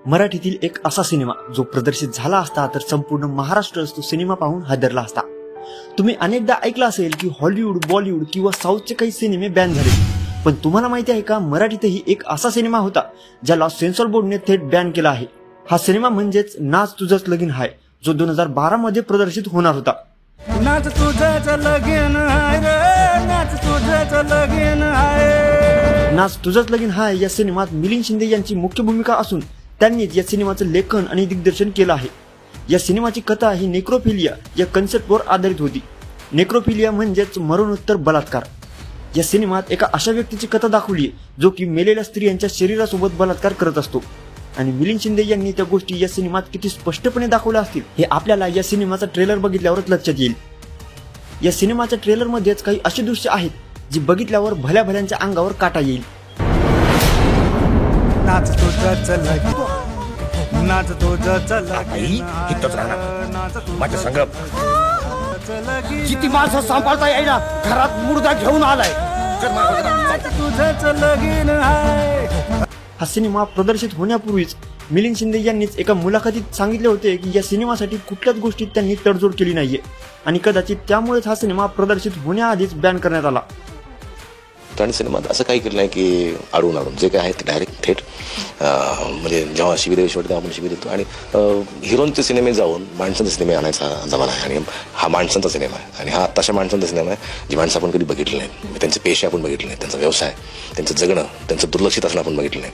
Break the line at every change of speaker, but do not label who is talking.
मराठीतील एक असा सिनेमा जो प्रदर्शित झाला असता तर संपूर्ण महाराष्ट्रच तो सिनेमा पाहून हादरला असता। तुम्ही अनेकदा ऐकलं असेल की हॉलिवूड, बॉलिवूड किंवा साऊथचे काही सिनेमे बॅन झाले, पण तुम्हाला माहिती आहे का मराठीतही एक असा सिनेमा होता ज्याला सेन्सॉर बोर्डने थेट बॅन केला आहे। हा सिनेमा म्हणजेच नाच तुझंच लगीन हाय, जो 2012 मध्ये प्रदर्शित होणार होता।
नाच तुझंच लगीन हाय रे, नाच तुझंच लगीन हाय।
नाच तुझंच लगीन हाय या सिनेमात मिलिंद शिंदे यांची मुख्य भूमिका असून त्यांनीच या सिनेमाचं लेखन आणि दिग्दर्शन केलं आहे। या सिनेमाची कथा ही नेक्रोफिलिया या कन्सेप्टवर आधारित होती। नेक्रोफिलिया म्हणजेच मरणोत्तर बलात्कार। या सिनेमात एका अशा व्यक्तीची कथा दाखवली आहे जो की मेलेल्या स्त्रियांच्या शरीरासोबत बलात्कार करत असतो आणि मिलिंद शिंदे यांनी त्या गोष्टी या सिनेमात किती स्पष्टपणे दाखवल्या असतील हे आपल्याला या सिनेमाचा ट्रेलर बघितल्यावरच लक्षात येईल। या सिनेमाच्या ट्रेलर मध्येच काही अशी दृश्य आहेत जी बघितल्यावर भल्या भल्यांच्या अंगावर काटा येईल।
नाच तुझंच लगीन, नाच तुझंच लगीन हाय,
माझ्या संग
किती माणसं सांभाळता येईना, घरात मुर्दा घेऊन आलाय। नाच तुझंच लगीन हाय।
हा सिनेमा प्रदर्शित होण्यापूर्वीच मिलिंद शिंदे यांनीच एका मुलाखतीत सांगितले होते की या सिनेमासाठी कुठल्याच गोष्टीत त्यांनी तडजोड केली नाहीये आणि कदाचित त्यामुळेच हा सिनेमा प्रदर्शित होण्याआधीच बॅन करण्यात आला।
आणि सिनेमात असं काही केलं नाही की आडून जे काय आहे ते डायरेक्ट थेट म्हणजे जेव्हा शिबिर वाटतं तेव्हा आपण शिबिर देतो आणि हिरोंचे सिनेमे जाऊन माणसांचे सिनेमे आणायचा जमाना आहे आणि हा माणसांचा सिनेमा आहे आणि हा तशा माणसांचा सिनेमा आहे जी माणसं आपण कधी बघितली नाही, त्यांचे पेशे आपण बघितले नाही, त्यांचा व्यवसाय, त्यांचं जगणं, त्यांचं दुर्लक्षित असणं आपण बघितलं नाही।